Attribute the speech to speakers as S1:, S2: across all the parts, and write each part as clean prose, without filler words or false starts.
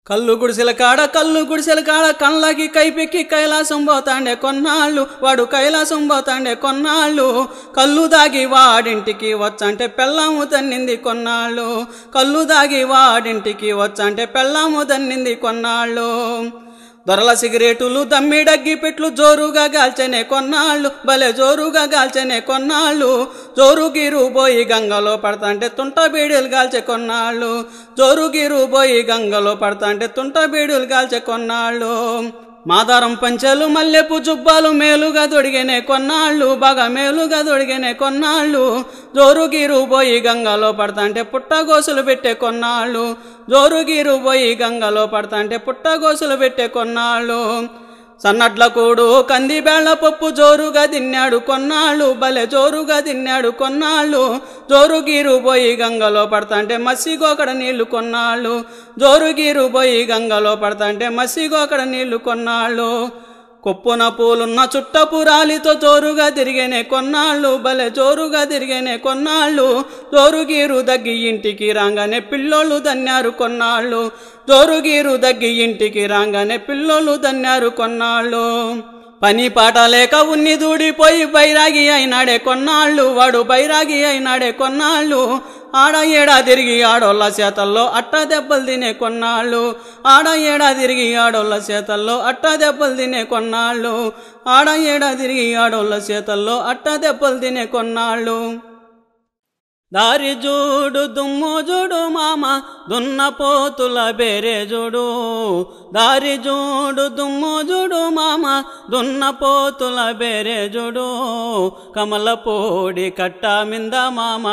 S1: కల్లు గుడిసెల కాడ కళ్ళకి కైపెక్కి కైలాసం పోతాండే కొన్నాళ్ళు వాడు కైలాసం పోతాండే కొన్నాళ్ళు కళ్ళు దాగి వాడింటికి వచ్చంటే పెళ్ళాము తన్నింది కొన్నాళ్ళు కళ్ళు దాగి వాడింటికి వచ్చంటే పెళ్ళాము తన్నింది కొన్నాళ్ళు దొరల సిగరెటులు దమ్మిడగ్గి పెట్లు జోరుగా గాల్చనే కొన్నాళ్ళు భలే జోరుగా గాల్చనే కొన్నాళ్ళు జోరుగిరు పోయి గంగలో పడతాంటే తుంట బీడులు గాల్చే కొన్నాళ్ళు జోరుగిరు పోయి గంగలో పడతాంటే తుంట బీడులు గాల్చే కొన్నాళ్ళు మాదారం పంచెలు మల్లెపు జుబ్బాలు మేలుగా దొడిగేనే కొన్నాళ్ళు బాగా మేలుగా దొడిగేనే కొన్నాళ్ళు జోరుగిరు పోయి గంగలో పడతాంటే పుట్టగోసులు పెట్టే కొన్నాళ్ళు జోరుగిరు పోయి గంగలో పడతాంటే పుట్టగోసులు పెట్టే కొన్నాళ్ళు సన్నడ్ల కూడు కంది బేళ్ల పప్పు జోరుగా తిన్నాడు కొన్నాళ్ళు భలే జోరుగా తిన్నాడు కొన్నాళ్ళు జోరుగిరు పోయి గంగలో పడతాంటే మసిగోకడ నీళ్లు కొన్నాళ్ళు జోరుగిరు పోయి గంగలో పడతాంటే మసిగోకడ నీళ్లు కొన్నాళ్ళు కొప్పున పూలున్న చుట్టపురాలితో జోరుగా తిరిగేనే కొన్నాళ్ళు భలే జోరుగా తిరిగేనే కొన్నాళ్ళు జోరుగీరు దగ్గి ఇంటికి రాగానే పిల్లోళ్ళు దన్నారు కొన్నాళ్ళు జోరుగీరు దగ్గి ఇంటికి రాగానే పిల్లోళ్ళు దన్నారు కొన్నాళ్ళు పని పాట లేక ఉన్ని దూడిపోయి బైరాగి అయినాడే కొన్నాళ్ళు వాడు బైరాగి అయినాడే కొన్నాళ్ళు ఆడ ఏడా తిరిగి ఆడోళ్ళ చేతల్లో అట్ట దెబ్బలు తినే కొన్నాళ్ళు ఆడ ఏడా తిరిగి ఆడోళ్ళ చేతల్లో అట్ట దెబ్బలు తినే కొన్నాళ్ళు ఆడ ఏడా తిరిగి ఆడోళ్ళ చేతల్లో అట్ట దెబ్బలు తినే కొన్నాళ్ళు దారి జూడు దుమ్ము జూడు మామ దున్నపోతుల బేరే జూడు దారి జూడు దుమ్ము జూడు మామ దున్నపోతుల బేరే జూడు కమలపోడి కట్ట మింద మామ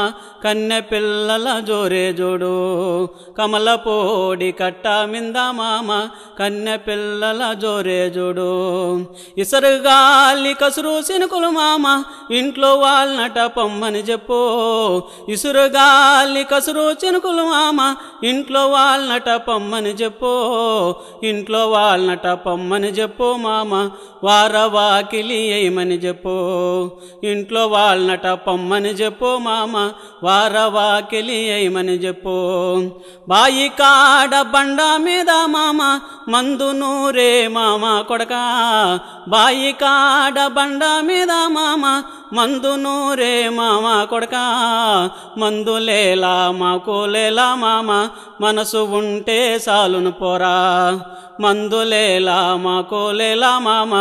S1: కన్నె పిల్లల జోరే జూడు కమలపోడి కట్ట మింద మామ కన్నె పిల్లల జోరే జూడు ఇసరుగాలి కసురు సినుకులు మామ ఇంట్లో వాళ్ళనట పొమ్మని చెప్పు ఇసురుగాలి కసురు చినుకులు మామ ఇంట్లో వాళ్ళనట పొమ్మని చెప్పు ఇంట్లో వాళ్ళనట పొమ్మని చెప్పు మామ వారవాకిలి వేయమని చెప్పు ఇంట్లో వాళ్ళనట పొమ్మని చెప్పు మామ వారవాకిలి వేయమని చెప్పు బాయి కాడ బండ మీద మామ మందు నూరే మామ కొడక బాయి కాడ బండ మీద మామ మందు నూరే మామ కొడక మందు లేలా మాకు లేలా మామ మనసు ఉంటే సాలును పోరా మందు లేలా మాకు లేలా మామ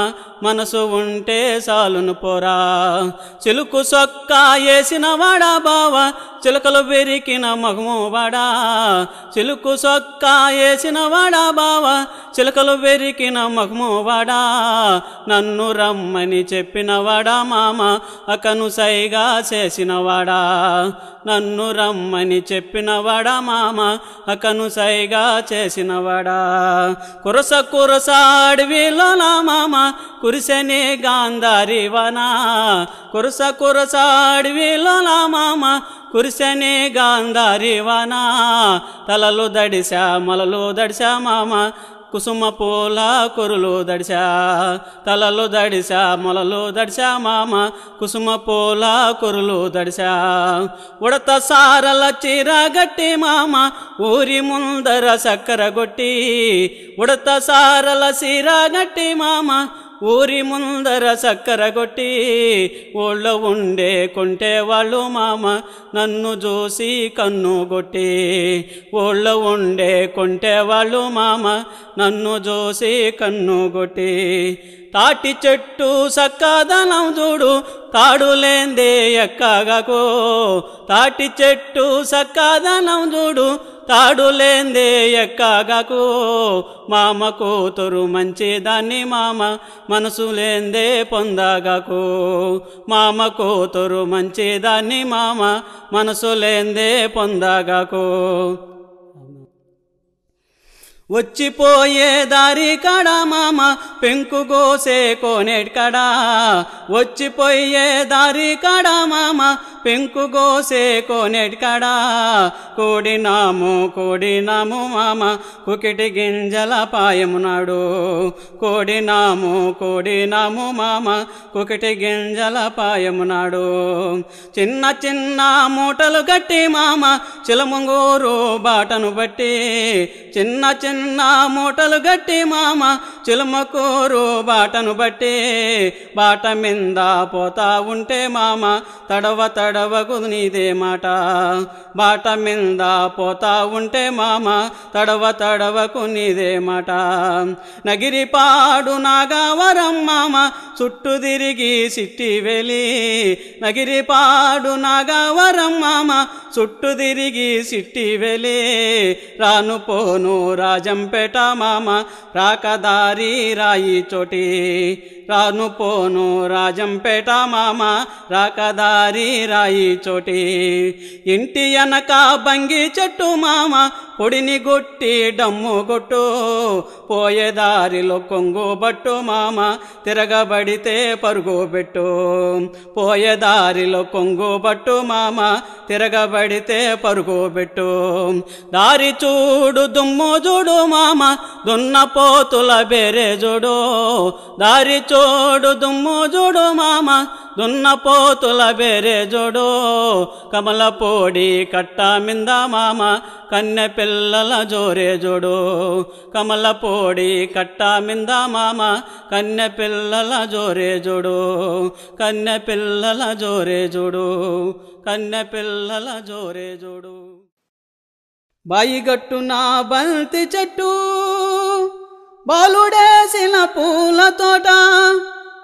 S1: మనసు ఉంటే సాలును పోరా చిలుకు సొక్క వేసిన వాడా బావ చిలుకలు పెరికిన మగము వాడా చిలుకు సొక్క వేసిన వాడా బావ చిలుకలు పెరికిన మగము వాడా నన్ను రమ్మని చెప్పిన వాడా మామ అకను సైగా చేసిన వాడా నన్ను రమ్మని చెప్పిన వాడా మామ అకను సైగా చేసిన వాడా కురస కురస అడవిలో నా మామ కురిసెనే గాంధారి వనా కురస కురస అడవిలో నా మామ కురిసెనే గాంధారి వనా తలలు దడిసా మొలలు దడిసా మామ కుసుమ పూల కొరులు దడిసా తలలు దడిసా మొలలు దడిసా మామ కుసుమ పూల కొరులు దడిసా ఉడత సారల చీర గట్టి మామ ఊరి ముందర చక్కర గొట్టి ఉడత సారల చీర గట్టి మామ ఊరి ముందర చక్కర కొట్టి ఊళ్ళో ఉండే కొంటే వాళ్ళు మామ నన్ను చూసి కన్ను కొట్టి ఊళ్ళో ఉండే కొంటే వాళ్ళు మామ నన్ను చూసి కన్ను కొట్టి తాటి చెట్టు సక్కదనం చూడు తాడులేందే ఎక్కగకో తాటి చెట్టు సక్కదనం చూడు తాడులేందే ఎక్కగకు మామ కూతురు మంచిదాన్ని మామ మనసు లేందే పొందగకు మామ కూతురు మంచిదాన్ని మామ మనసు లేందే పొందగకు వచ్చిపోయే దారి కాడ మామ పెంకు గోసే కోనేటి కాడ వచ్చిపోయే దారి కాడ మామ పెంకు గోసే కోనేటికాడా కోడినాము మామ కుకిటి గింజల పాయమునాడు కోడినాము మామ కుకిటి గింజల పాయమునాడు చిన్న చిన్న మూటలు గట్టి మామ చిలమంగూరు బాటను బట్టి చిన్న చిన్న మూటలు గట్టి మామ చిలమకూరు బాటను బట్టి బాట మీద పోతా ఉంటే మామ తడవకు నీదే మాట బాట మీద పోతా ఉంటే మామ తడవకు నీదే మాట నగిరిపాడు నాగవరం మామ చుట్టూ తిరిగి సిట్టి వెలి నగిరిపాడు నాగవరం మామ చుట్టూ తిరిగి సిట్టి వెలి రాను పోను రాజంపేట మామ రాకదారి రాయి చోటి రాను పోను రాజంపేట మామ రాకదారి రాయి చోటి ఇంటి వెనక బంగి చెట్టు మామ పొడిని గొట్టి డమ్ము కొట్టు పోయే దారిలో కొంగు బట్టు మామ తిరగబడితే పరుగు పెట్టు పోయే దారిలో కొంగు బట్టు మామ తిరగబడితే పరుగు పెట్టు దారి చూడు దుమ్ము చూడు మామ దున్న పోతుల బేరే చూడు దారి చూడు దుమ్ము చూడు మామ దున్న పోతుల బేరే జోడు కమల పోడి కట్ట మింద మామ కన్నె పిల్లల జోరే జోడు కమల పోడి కట్ట మింద మామ కన్నె పిల్లల జోరే జోడు కన్నె పిల్లల జోరే జోడు కన్నె పిల్లల జోరే జోడు బాయిగట్టున బంతి చెట్టు బాలుడేసిన పూల తోట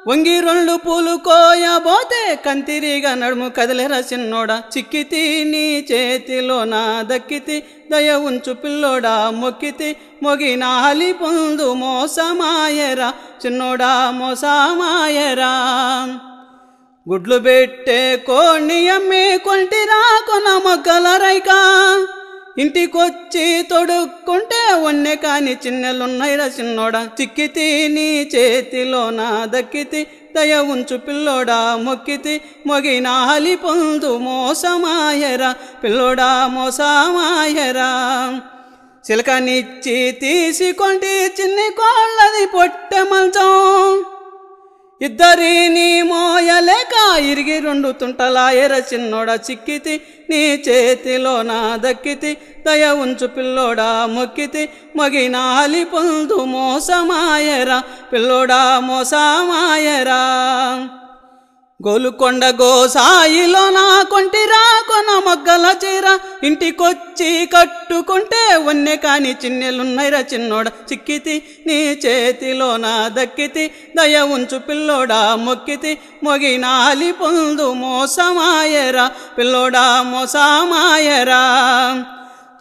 S1: వంగి రెండు పూలు కోయబోతే కంతిరిగా నడుము కదిలేరా చిన్నోడా చిక్కితి నీ చేతిలో నా దక్కితి దయ ఉంచు పిల్లోడా మొక్కితి మొగినాలి పొందు మోసమాయరా చిన్నోడా మోసమాయరా గుడ్లు పెట్టే కోణి అమ్మి కొంటిరా కొన మొగ్గల రైకా ఇంటికొచ్చి తొడుక్కుంటే వన్నె కాని చిన్నెలున్నాయిరా చిన్నోడా చిక్కితి నీ చేతిలో నా దక్కితి దయ ఉంచు పిల్లోడా మొక్కితి మొగినాలి పొందు మోసమాయరా పిల్లోడా మోసమాయరా చిలకనిచ్చి తీసుకొంటి చిన్ని కోళ్ళది పొట్టె మంచం ఇద్దరిని మోయలేక ఇరిగి రెండు తుంటలాయర చిన్నోడా చిక్కితి నీ చేతిలో నా దక్కితి దయ ఉంచు పిల్లోడా మొక్కితి మొగినాలి పొందు మోసమాయరా పిల్లోడా మోసమాయరా గోలుకొండ గోసాయిలో నా కొంటిరా కొన మొగ్గల చీర ఇంటికొచ్చి కట్టుకుంటే వన్నె కాని చిన్నెలున్నాయిరా చిన్నోడా చిక్కితి నీ చేతిలో నా దక్కితి దయ ఉంచు పిల్లోడా మొక్కితి మొగినాలి పొందు మోసమాయరా పిల్లోడా మోసమాయరా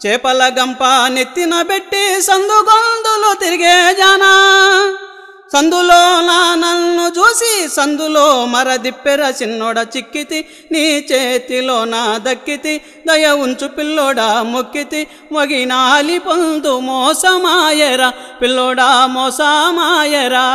S1: చేపల గంప నెత్తిన పెట్టి సందుగొందులు తిరిగే జానా సందులో నా నన్ను చూసి సందులో మరదిప్పెరా చిన్నోడా చిక్కితి నీ చేతిలో నా దక్కితి దయ ఉంచు పిల్లోడా మొక్కితి మొగినాలి పొందు మోసమాయరా పిల్లోడా మోసమాయరా